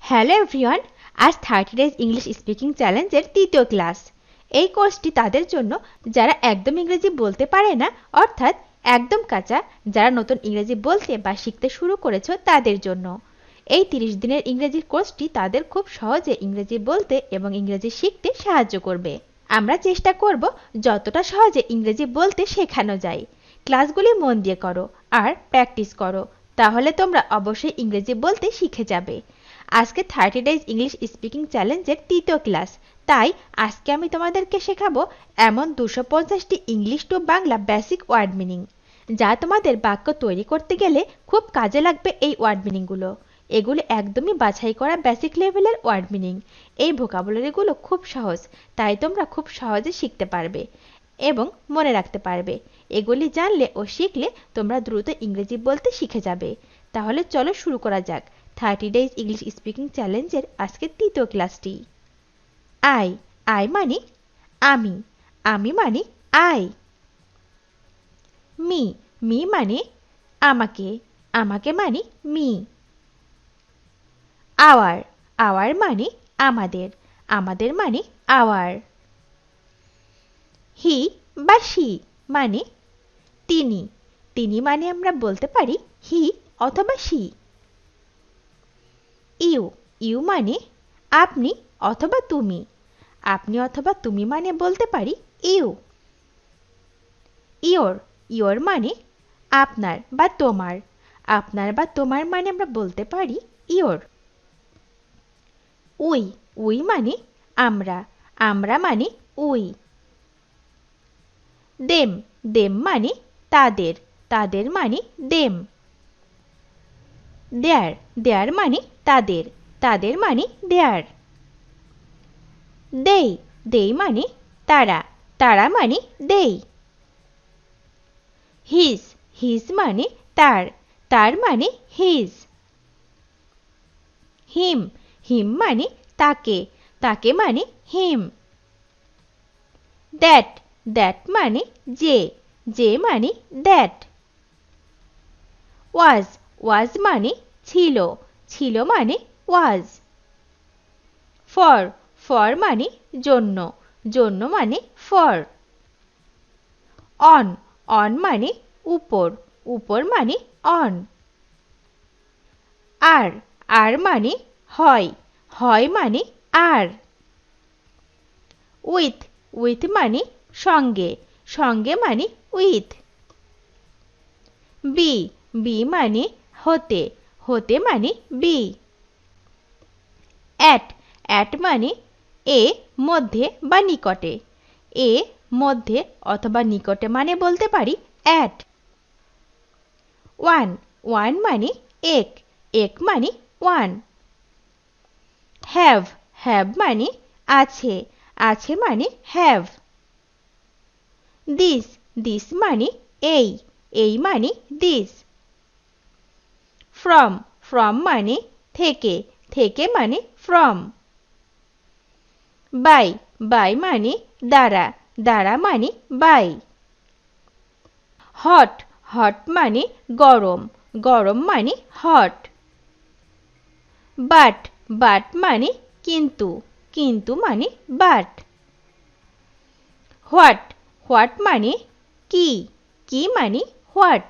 Hello everyone, আজ 30 days English speaking চ্যালেঞ্জের তৃতীয় ক্লাস। এই কোর্সটি তাদের জন্য যারা একদম ইংরেজি বলতে পারে না, অর্থাৎ একদম কাঁচা, যারা নতুন ইংরেজি বলতে বা শিখতে শুরু করেছো তাদের জন্য। এই 30 দিনের ইংরেজি কোর্সটি তাদের খুব সহজে ইংরেজি বলতে এবং ইংরেজি শিখতে সাহায্য করবে। আমরা চেষ্টা করব যতটা সহজে ইংরেজি বলতে শেখানো যায়। ক্লাসগুলি মন দিয়ে করো আর প্র্যাকটিস করো, তাহলে তোমরা অবশ্যই ইংরেজি বলতে শিখে যাবে। আজকে 30 ডেজ ইংলিশ স্পিকিং চ্যালেঞ্জের তৃতীয় ক্লাস, তাই আজকে আমি তোমাদেরকে শেখাবো এমন 250টি English to Bangla basic word meaning, যা তোমাদের বাক্য তৈরি করতে গেলে খুব কাজে লাগবে। এই ওয়ার্ড মিনিংগুলো এগুলো একদমই বাছাই করা বেসিক লেভেলের ওয়ার্ড মিনিং। এই ভোকাবুলারিগুলো খুব সহজ, তাই তোমরা খুব সহজে শিখতে পারবে এবং মনে রাখতে পারবে। এগুলি জানলে ও শিখলে তোমরা দ্রুত ইংরেজি বলতে শিখে যাবে। তাহলে চলো শুরু করা যাক 30 ডেজ ইংলিশ স্পিকিং চ্যালেঞ্জের আজকের তৃতীয় ক্লাসটি। আই মানে আমি, আমি মানে আই। মি মানে আমাকে, আমাকে মানে মি। আওয়ার মানে আমাদের, আমাদের মানে আওয়ার। হি বা শি মানে তিনি, তিনি মানে আমরা বলতে পারি হি অথবা শি। ইউ মানে আপনি অথবা তুমি, আপনি অথবা তুমি মানে বলতে পারি ইউ। ইয়োর মানে আপনার বা তোমার, আপনার বা তোমার মানে আমরা বলতে পারি ইয়োর। উই মানে আমরা, আমরা মানে উই। দেম মানে তাদের, তাদের মানে দেম। দেয়ার মানে তাদের, তাদের মানে দেয়ার। দেই মানে তারা, তারা মানে দেই। হিজ মানে তার, তার মানে হিজ। হিম মানে তাকে, তাকে মানে হিম। দ্যাট মানে যে মানে দ্যাট। ওয়াজ মানে ছিল, ছিল মানে ওয়াজ। ফর মানে জন্য, জন্য মানে ফর। অন মানে উপর, উপর মানে অন। আর মানে হয়, হয় মানে আর। উইথ মানে সঙ্গে, সঙ্গে মানে উইথ। বি মানে হতে, হতে মানে বি। অ্যাট মানে মধ্যে বা নিকটে, মধ্যে অথবা নিকটে মানে বলতে পারি অ্যাট। ওয়ান মানে এক মানে ওয়ান। হ্যাভ মানে আছে, আছে মানে হ্যাভ। দিস মানে এই মানে দিস। ফ্রম মানে থেকে মানে ফ্রম। বাই মানে দ্বারা মানে বাই। হট মানে গরম, গরম মানে হট। বাট মানে কিন্তু মানে বাট। হোয়াট মানে কি মানে হোয়াট।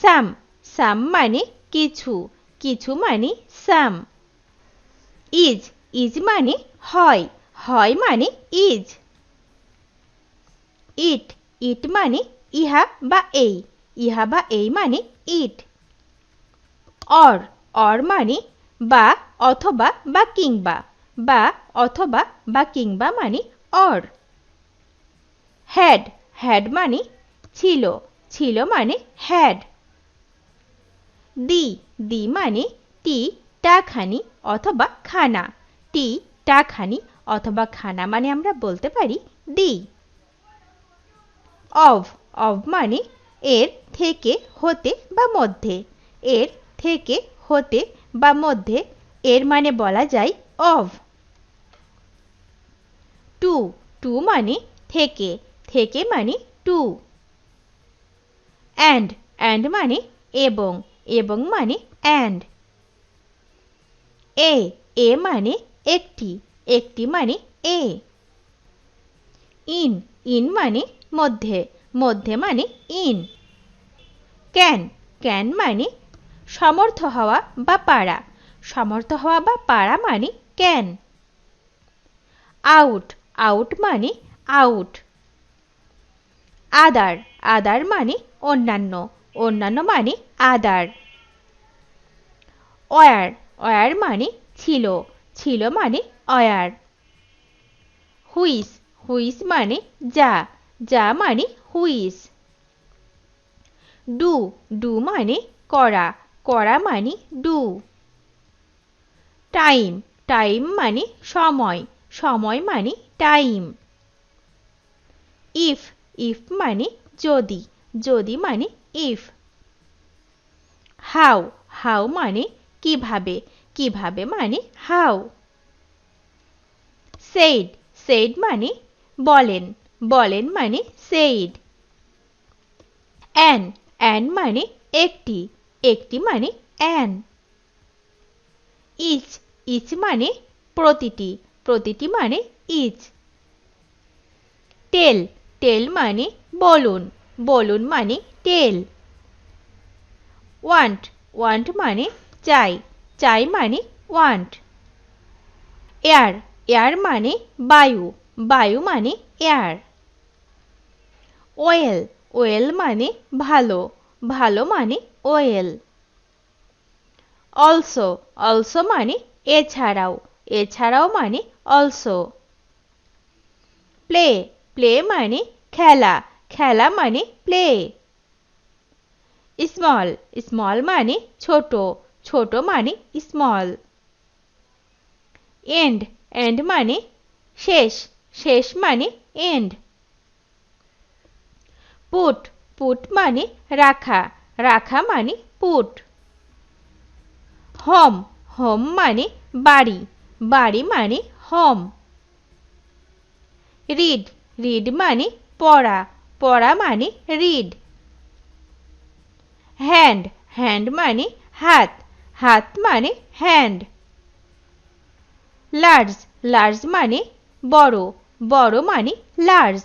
সাম মানে কিছু মানে সাম। ইজ মানে হয় মানে ইজ। ইট মানে ইহা বা এই মানে ইট। অর মানে বা অথবা কিংবা মানে অর। হ্যাড মানে ছিল মানে হ্যাড। দি মানে টা খানি অথবা খানা, টা খানি অথবা খানা মানে আমরা বলতে পারি দি। অফ মানে এর থেকে হতে বা মধ্যে, এর থেকে হতে বা মধ্যে, এর মানে বলা যায় অফ। টু মানে থেকে মানে টু। অ্যান্ড মানে এবং মানে অ্যান্ড। এ মানে একটি, একটি মানে এ। ইন মানে মধ্যে, মধ্যে মানে ইন। ক্যান মানে সমর্থ হওয়া বা পারা, সমর্থ হওয়া বা পারা মানে ক্যান। আউট মানে আউট। আদার মানে অন্যান্য, অন্যান্য মানে আদার। ওয়ার মানে ছিল, ছিল মানে অয়ার। হুইস মানে যা মানে হুইস। ডু মানে করা মানে ডু। টাইম মানে সময়, সময় মানে টাইম। ইফ মানে যদি মানে ইফ। হাউ মানে কিভাবে মানে হাউ। সেইড মানে বলেন মানে সেইড। অ্যান মানে একটি মানে অ্যান। ইচ মানে প্রতিটি মানে ইচ। টেল মানে বলুন মানে টেল। ওয়ান্ট মানে চাই মানে ওয়ান্ট। এয়ার মানে বায়ু মানে এয়ার। ওয়েল মানে ভালো মানে ওয়েল। অলসো মানে এছাড়াও মানে অলসো। প্লে মানে খেলা মানে প্লে। স্মল মানে ছোট মানে স্মল। এন্ড মানে শেষ মানে এন্ড। পুট মানে রাখা মানে পুট। হোম মানে বাড়ি মানে হোম। রিড মানে পড়া মানে রিড। হ্যান্ড মানে হাত মানে হ্যান্ড। লার্জ মানে বড় মানে লার্জ।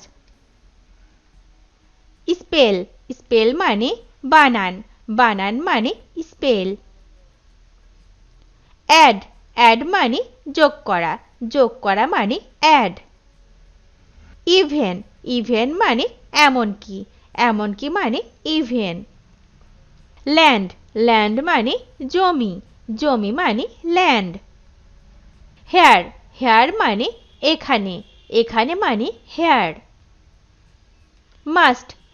স্পেল মানে বানান মানে স্পেল। অ্যাড মানে যোগ করা মানে অ্যাড। ইভেন মানে এমনকি মানে ইভেন। ল্যান্ড মানে জমি মানে ল্যান্ড। হেয়ার মানে এখানে মানে হেয়ার।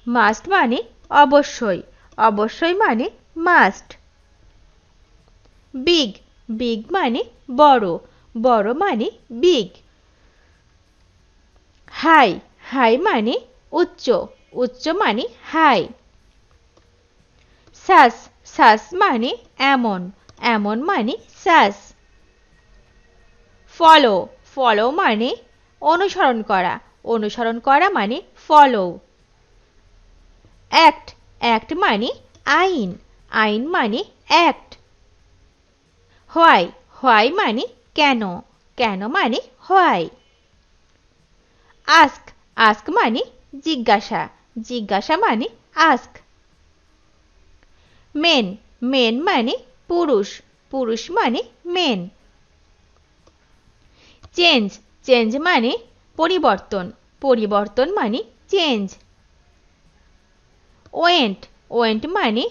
মাস্ট মানে অবশ্যই মানে মাস্ট। বিগ মানে বড় মানে বিগ। হাই মানে উচ্চ মানে হাই। সাস মানে এমন মানে সাস। ফলো মানে অনুসরণ করা মানে ফলো। অ্যাক্ট মানে আইন মানে অ্যাক্ট। হোয়াই মানে কেন মানে হোয়াই। আস্ক মানে জিজ্ঞাসা মানে আস্ক। মেন মানে পুরুষ মানে মেন। চেঞ্জ মানে পরিবর্তন মানে চেঞ্জ। ওয়েন্ট মানে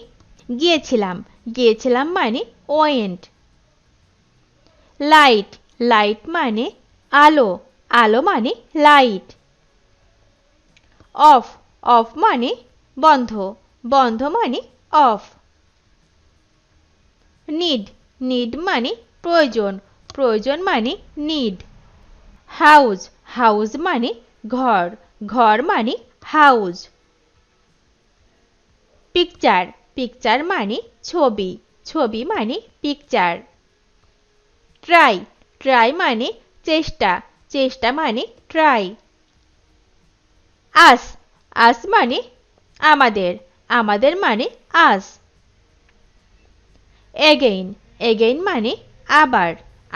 গিয়েছিলাম মানে ওয়েন্ট। লাইট মানে আলো মানে লাইট। অফ মানে বন্ধ মানে অফ। নিড মানে প্রয়োজন মানে নিড। হাউস মানে ঘর মানে হাউস। পিকচার মানে ছবি মানে পিকচার। ট্রাই মানে চেষ্টা মানে ট্রাই। আস মানে আমাদের মানে আস। এগেইন মানে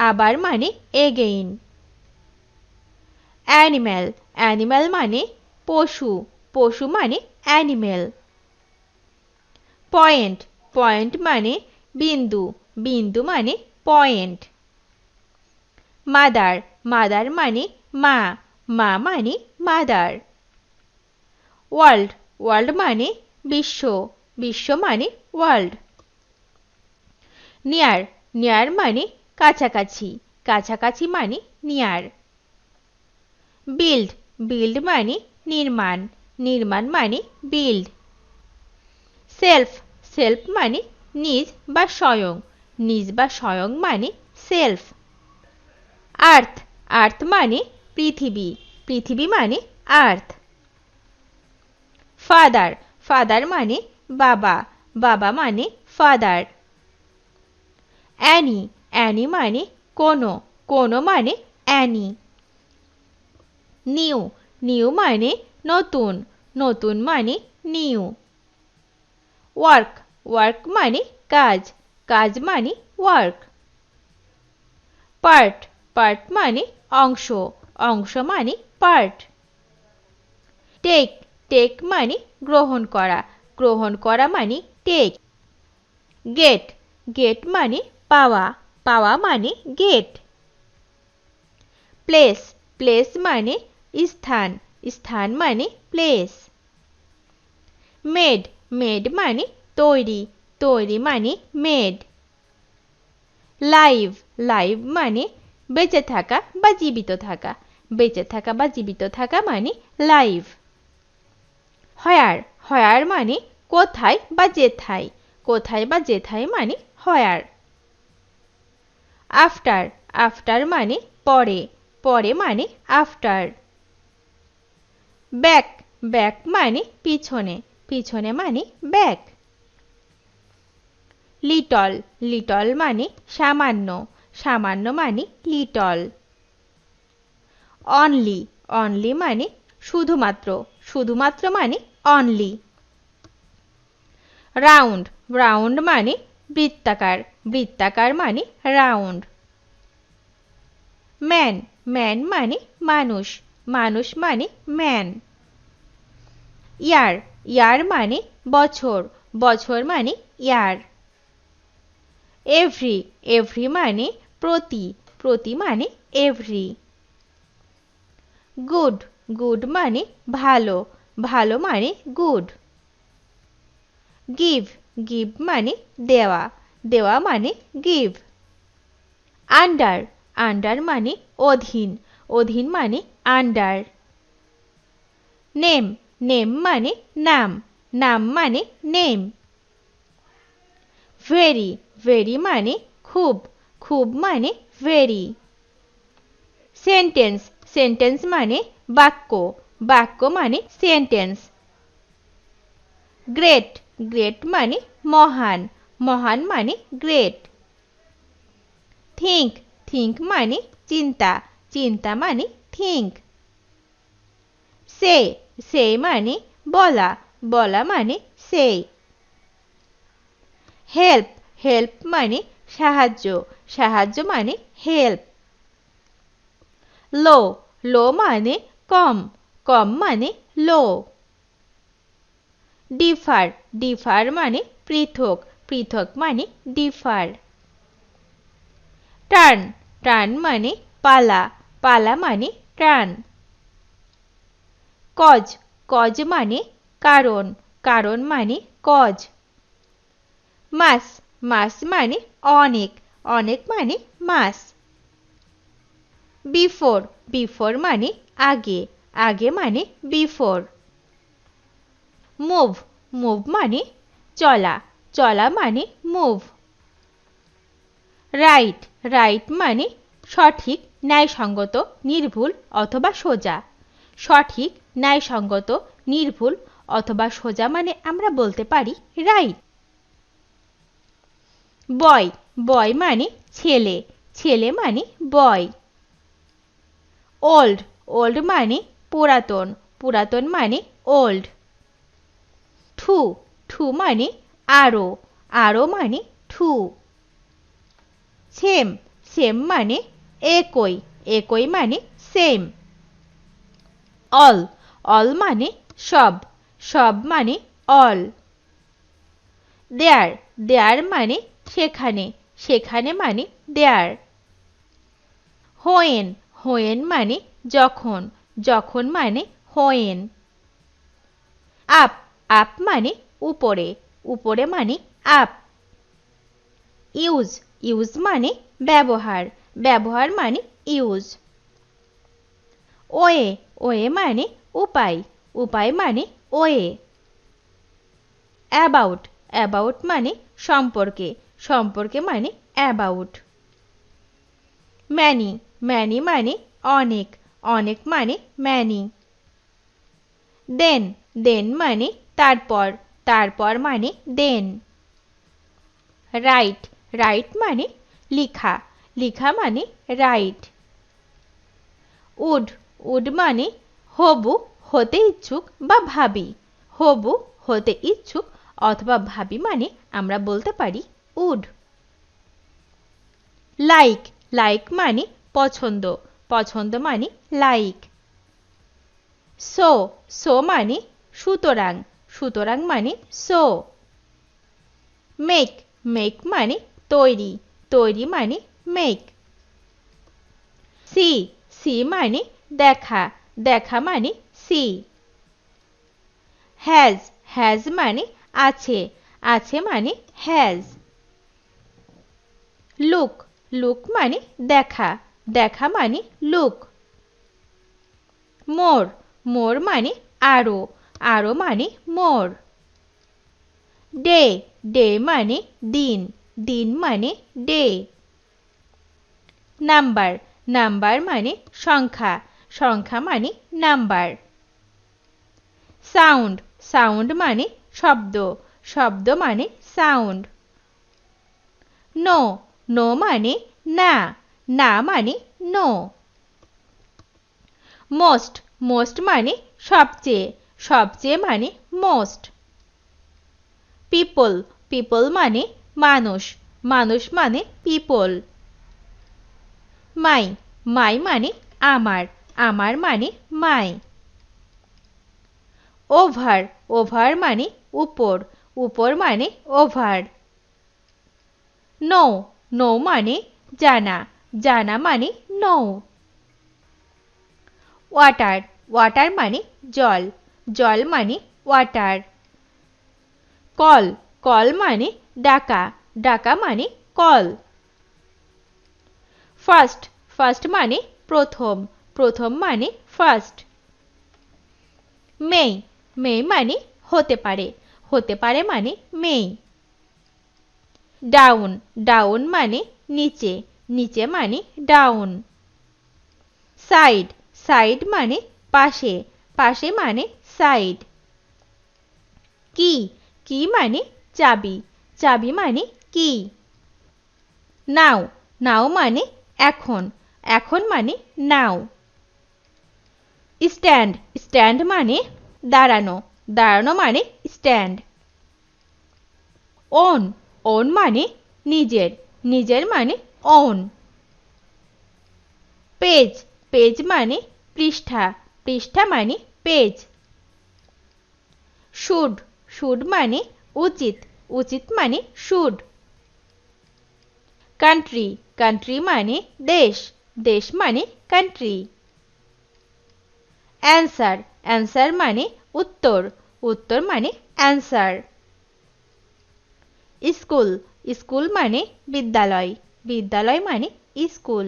আবার মানে এগেইন। অ্যানিম্যাল, অ্যানিম্যাল মানে পশু, পশু মানে অ্যানিম্যাল। পয়েন্ট, পয়েন্ট মানে বিন্দু, বিন্দু মানে পয়েন্ট। মাদার, মাদার মানে মা, মা মানে মাদার। ওয়ার্ল্ড, ওয়ার্ল্ড মানে বিশ্ব, বিশ্ব মানে ওয়ার্ল্ড। নিয়ার, নিয়ার মানে কাছাকাছি, কাছাকাছি মানে নিয়ার। বিল্ড, বিল্ড মানে নির্মাণ, নির্মাণ মানে বিল্ড। সেলফ, সেলফ মানে নিজ বা স্বয়ং, নিজ বা স্বয়ং মানে সেলফ। আর্থ, আর্থ মানে পৃথিবী, পৃথিবী মানে আর্থ। ফাদার, ফাদার মানে বাবা, বাবা মানে ফাদার। অ্যানি, অ্যানি মানে কোনো, কোনো মানে অ্যানি। নিউ, নিউ মানে নতুন, নতুন মানে নিউ। ওয়ার্ক, ওয়ার্ক মানে কাজ, কাজ মানে ওয়ার্ক। পার্ট, পার্ট মানে অংশ, অংশ মানে পার্ট। টেক, টেক মানে গ্রহণ করা, গ্রহণ করা মানে টেক। গেট, গেট মানে পাওয়া, পাওয়া মানে গেট। প্লেস, প্লেস মানে স্থান, স্থান মানে প্লেস। মেড, মেড মানে তৈরি, তৈরি মানে মেড। লাইভ, লাইভ মানে বেঁচে থাকা বা জীবিত থাকা, বেঁচে থাকা বা জীবিত থাকা মানে লাইভ। হয়ার, হয়ার মানে কোথায় বা যেথায়, কোথায় বা যেথায় মানে হয়ার। আফটার, আফটার মানে পরে, পরে মানে আফটার। ব্যাক, ব্যাক মানে পিছনে, পিছনে মানে ব্যাক। লিটল, লিটল মানে সামান্য, সামান্য মানে লিটল। অনলি, অনলি মানে শুধুমাত্র, শুধুমাত্র মানে অনলি। রাউন্ড, রাউন্ড মানে বৃত্তাকার, বৃত্তাকার মানে রাউন্ড। ম্যান, ম্যান মানে মানুষ, মানুষ মানে ম্যান। ইয়ার, ইয়ার মানে বছর, বছর মানে ইয়ার। এভরি, এভরি মানে প্রতি, প্রতি মানে এভরি। গুড, গুড মানে ভালো, ভালো মানে গুড। গিভ, গিভ মানে দেওয়া, দেওয়া মানে গিভ। আন্ডার, আন্ডার মানে অধীন, অধীন মানে আন্ডার। নেম, নেম মানে নাম, নাম মানে নেম। ভেরি, ভেরি মানে খুব, খুব মানে ভেরি। সেন্টেন্স, সেন্টেন্স মানে বাক্য, বাক্য মানে সেন্টেন্স। গ্রেট, গ্রেট মানে মহান, মহান মানে গ্রেট। থিঙ্ক, থিঙ্ক মানে চিন্তা, চিন্তা মানে থিঙ্ক। সে, সে মানে বলা, বলা মানে সে। হেল্প, হেল্প মানে সাহায্য, সাহায্য মানে হেল্প। লো, লো মানে কম, কম মানে লো। ডিফার, ডিফার মানে পৃথক, পৃথক মানে ডিফার। টার্ন, টার্ন মানে পালা, পালা মানে টার্ন। কজ, কজ মানে কারণ, কারণ মানে কজ। মাস, মাস মানে অনেক, অনেক মানে মাস। বিফোর, বিফোর মানে আগে, আগে মানে বিফোর। মুভ, মুভ মানে চলা, চলা মানে মুভ। রাইট, রাইট মানে সঠিক, ন্যায়সঙ্গত, নির্ভুল অথবা সোজা। সঠিক, ন্যায়সঙ্গত, নির্ভুল অথবা সোজা মানে আমরা বলতে পারি রাইট। বয়, বয় মানে ছেলে, ছেলে মানে বয়। ওল্ড, ওল্ড মানে পুরাতন, পুরাতন মানে ওল্ড। ঠু, ঠু মানে আরো, আরো মানে ঠু। সেম, সেম মানে একই, একই মানে সেম। অল, অল মানে সব, সব মানে অল। দেয়ার, দেয়ার মানে সেখানে, সেখানে মানে দেয়ার। হোয়েন, হোয়েন মানে যখন, যখন মানে হোয়েন। আপ, আপ মানে উপরে, উপরে মানে আপ। ইউজ, ইউজ মানে ব্যবহার, ব্যবহার মানে ইউজ। ওয়ে, ওয়ে মানে উপায়, উপায় মানে ওয়ে। অ্যাবাউট, অ্যাবাউট মানে সম্পর্কে, সম্পর্কে মানে অ্যাবাউট। ম্যানি, ম্যানি মানে অনেক, অনেক মানে ম্যানি। দেন, দেন মানে তারপর, তারপর মানে দেন। রাইট, রাইট মানে লিখা, লিখা মানে রাইট। উড, উড মানে হবু, হতে ইচ্ছুক বা ভাবি। হবু, হতে ইচ্ছুক অথবা ভাবি মানে আমরা বলতে পারি উড। লাইক, লাইক মানে পছন্দ, পছন্দ মানে লাইক। সো, সো মানে সুতরাং, সুতরাং মানে সো। মেক, মেক মানে তৈরি, তৈরি মানে মেক। সি, সি মানে দেখা, দেখা মানে সি। হ্যাজ, হ্যাজ মানে আছে, আছে মানে হ্যাজ। লুক, লুক মানে দেখা, দেখা মানে লুক। মোর, মোর মানে আরো, আরো মানে মোর। ডে, ডে মানে দিন, দিন মানে ডে। নাম্বার, নাম্বার মানে সংখ্যা, সংখ্যা মানে নাম্বার। সাউন্ড, সাউন্ড মানে শব্দ, শব্দ মানে সাউন্ড। নো, নো মানে না, না মানে নো। মোস্ট, মোস্ট মানে সবচেয়ে, সবচেয়ে মানে মোস্ট। পিপল, পিপল মানে মানুষ, মানুষ মানে পিপল। মাই, মাই মানে আমার, আমার মানে মাই। ওভার, ওভার মানে উপর, উপর মানে ওভার। নো, নো মানে জানা, জানা মানে নো। ওয়াটার, ওয়াটার মানে জল, জল মানে ওয়াটার। কল, কল মানে ডাকা, ডাকা মানে কল। ফার্স্ট, ফার্স্ট মানে প্রথম, প্রথম মানে ফার্স্ট। মে, মে মানে হতে পারে, হতে পারে মানে মে। ডাউন, ডাউন মানে নিচে, নিচে মানে ডাউন। সাইড, সাইড মানে পাশে, পাশে মানে সাইড। কি, কি মানে চাবি, চাবি মানে কি। নাও, নাও মানে এখন, এখন মানে নাও। স্ট্যান্ড, স্ট্যান্ড মানে দাঁড়ানো, দাঁড়ানো মানে স্ট্যান্ড। ওন, ওন মানে নিজের, নিজের মানে ওন। পেজ, পেজ মানে পৃষ্ঠা, পৃষ্ঠা মানে পেজ। শুড, শুড মানে উচিত, উচিত মানে শুড। কান্ট্রি, কান্ট্রি মানে দেশ, দেশ মানে কান্ট্রি। অ্যান্সার, অ্যান্সার মানে উত্তর, উত্তর মানে অ্যান্সার। স্কুল, স্কুল মানে বিদ্যালয়, বিদ্যালয় মানে স্কুল।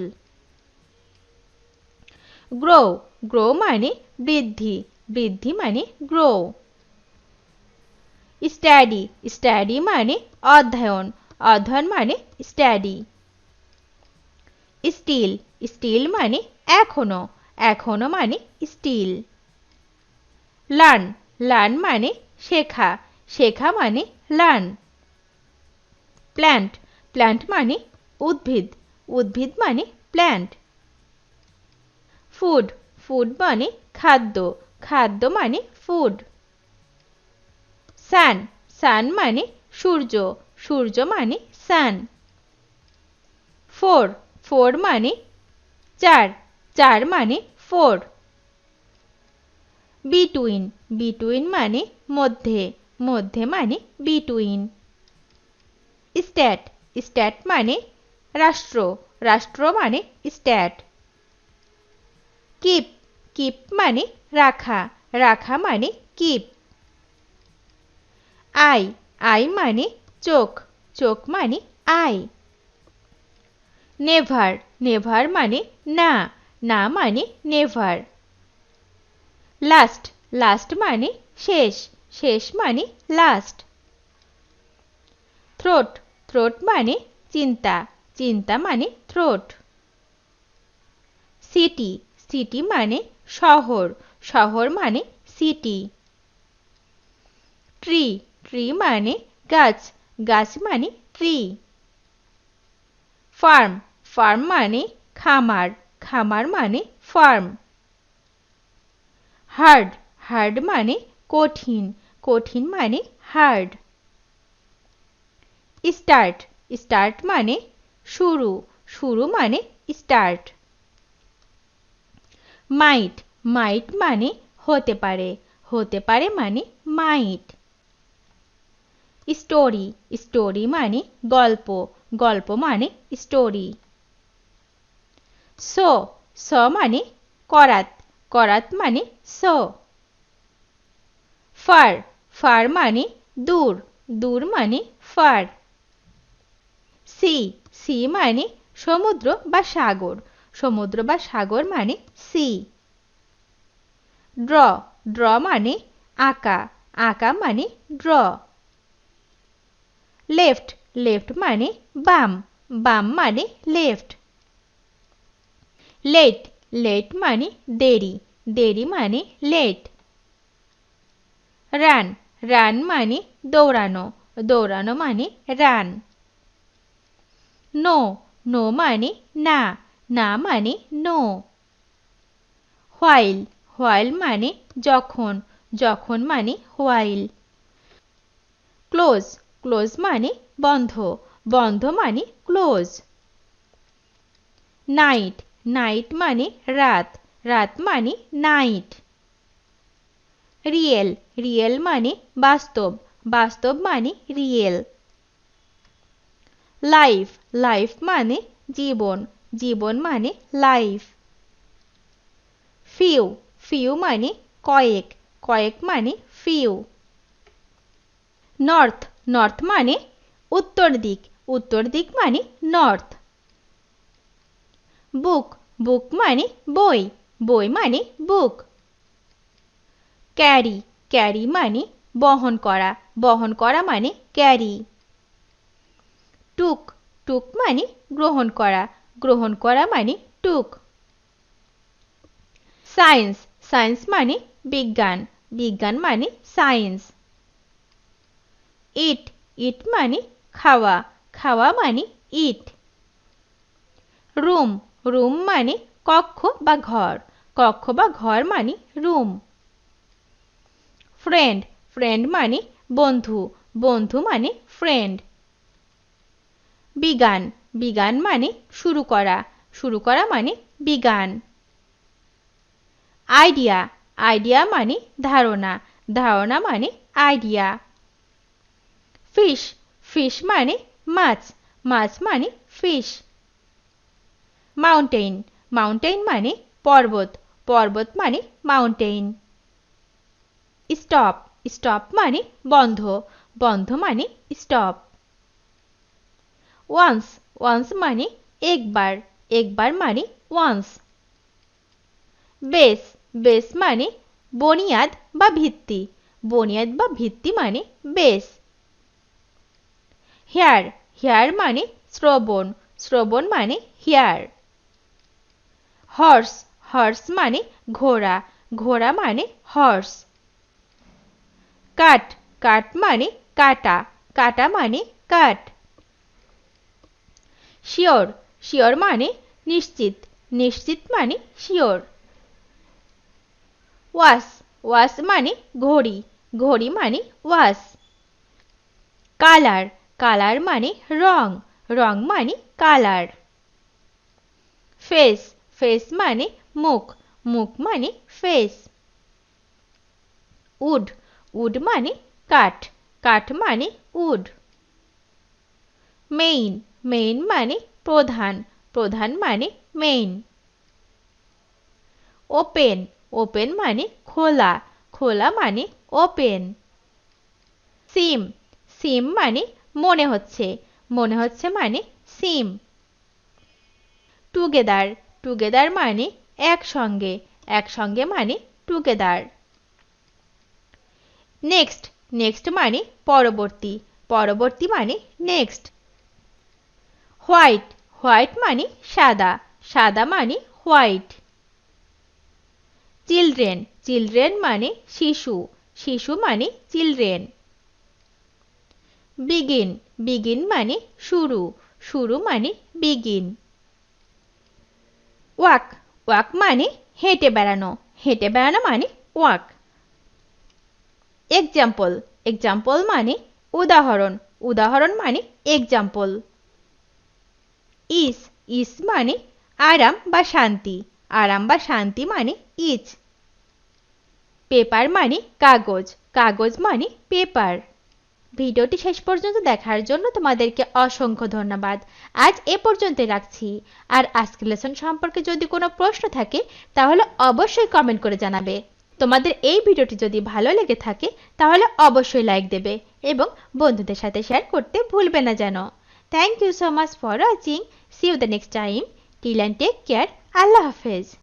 গ্রো, গ্রো মানে বৃদ্ধি, বৃদ্ধি মানে গ্রো। স্টাডি, স্টাডি মানে অধ্যয়ন, অধ্যয়ন মানে স্টাডি। স্টিল, স্টিল মানে এখনো, এখনো মানে স্টিল। লার্ন, লার্ন মানে শেখা, শেখা মানে লার্ন। প্ল্যান্ট, প্ল্যান্ট মানে উদ্ভিদ, উদ্ভিদ মানে প্ল্যান্ট। ফুড, ফুড মানে খাদ্য, খাদ্য মানে ফুড। সান, সান মানে সূর্য, সূর্য মানে সান। ফোর, 4 মানে 4, 4 মানে 4। between, between মানে মধ্যে, মধ্যে মানে between। state, state মানে রাষ্ট্র, রাষ্ট্র মানে state। keep, keep মানে রাখা, রাখা মানে keep। eye, eye মানে চোখ, চোখ মানে eye। never, never মানে না, না মানে never। last, last মানে শেষ, শেষ মানে last। throat, throat মানে চিন্তা, চিন্তা মানে throat। city, city মানে শহর, শহর মানে city। tree, tree মানে গাছ, গাছ মানে tree। farm, farm মানে খামার, খামার মানে farm। hard, hard মানে কঠিন, কঠিন মানে hard। start, start মানে শুরু, শুরু মানে start। might, might মানে হতে পারে, হতে পারে মানে might। story, story মানে গল্প, গল্প মানে story। saw, saw মানে করাত, করাত মানে saw। far, far মানে দূর, দূর মানে far। sea, sea মানে সমুদ্র বা সাগর, সমুদ্র বা সাগর মানে sea। draw, draw মানে আঁকা, আঁকা মানে draw। left, left মানে বাম, বাম মানে left। late, late মানে দেরি, দেরি মানে late। run, run মানে দৌড়ানো, দৌড়ানো মানে run। no, no মানে না, না মানে no। while, while মানে যখন, যখন মানে while। close, close মানে বন্ধ, বন্ধ মানে close। night, night মানে রাত, রাত মানে night। real, real মানে বাস্তব, বাস্তব মানে real। life, life মানে জীবন, জীবন মানে life। few, few মানে কয়েক, কয়েক মানে few। north, north মানে উত্তর দিক, উত্তর দিক মানে north। book, book মানে বই, বই মানে book। carry, carry মানে বহন করা, বহন করা মানে carry। took, took মানে গ্রহণ করা, গ্রহণ করা মানে took। science, science মানে বিজ্ঞান, বিজ্ঞান মানে science। eat, eat মানে খাওয়া, খাওয়া মানে eat। room, room মানে কক্ষ বা ঘর, কক্ষ বা ঘর মানে room। friend, friend মানে বন্ধু, বন্ধু মানে friend। began, began মানে শুরু করা, শুরু করা মানে began। idea, idea মানে ধারণা, ধারণা মানে idea। fish, fish মানে মাছ, মাছ মানে fish। mountain, mountain মানে পর্বত, পর্বত মানে mountain। stop, stop মানে বন্ধ, বন্ধ মানে stop। once, once মানে একবার, একবার মানে once। base, base মানে বুনিয়াদ বা ভিত্তি, বুনিয়াদ বা ভিত্তি মানে base। hear, hear মানে শ্রবণ, শ্রবণ মানে hear। horse, horse মানে ঘোড়া, ঘোড়া মানে horse। cut, cut মানে কাটা, কাটা মানে cut। sure, sure মানে নিশ্চিত, নিশ্চিত মানে sure। watch, watch মানে ঘড়ি, ঘড়ি মানে watch। color, color মানে রং, রং মানে color। ফেস, ফেস মানে মুখ, মুখ মানে ফেস। উড, উড মানে কাঠ, কাঠ মানে উড। মেইন, মেইন মানে প্রধান, প্রধান মানে মেইন। ওপেন, ওপেন মানে খোলা, খোলা মানে ওপেন। সিম, সিম মানে মনে হচ্ছে, মনে হচ্ছে মানে সিম। টুগেদার, টুগেদার মানে একসঙ্গে, একসঙ্গে মানে টুগেদার। নেক্সট, নেক্সট মানে পরবর্তী, পরবর্তী মানে নেক্সট। হোয়াইট, হোয়াইট মানে সাদা, সাদা মানে হোয়াইট। চিলড্রেন, চিলড্রেন মানে শিশু, শিশু মানে চিলড্রেন। বিগিন, বিগিন মানে শুরু, শুরু মানে বিগিন। ওয়াক, ওয়াক মানে হেঁটে বেড়ানো, হেঁটে বেড়ানো মানে ওয়াক। এক্সাম্পল, এক্সাম্পল মানে উদাহরণ, উদাহরণ মানে এক্সাম্পল। ইস, ইস মানে আরাম বা শান্তি, আরাম বা শান্তি মানে ইজ। পেপার মানে কাগজ, কাগজ মানে পেপার। ভিডিওটি শেষ পর্যন্ত দেখার জন্য তোমাদেরকে অসংখ্য ধন্যবাদ। আজ এ পর্যন্ত রাখছি। আর আজকের লেসন সম্পর্কে যদি কোনো প্রশ্ন থাকে তাহলে অবশ্যই কমেন্ট করে জানাবে। তোমাদের এই ভিডিওটি যদি ভালো লেগে থাকে তাহলে অবশ্যই লাইক দেবে এবং বন্ধুদের সাথে শেয়ার করতে ভুলবে না যেন। Thank you so much for watching. See you the next time. Till and take care. Allah হাফেজ।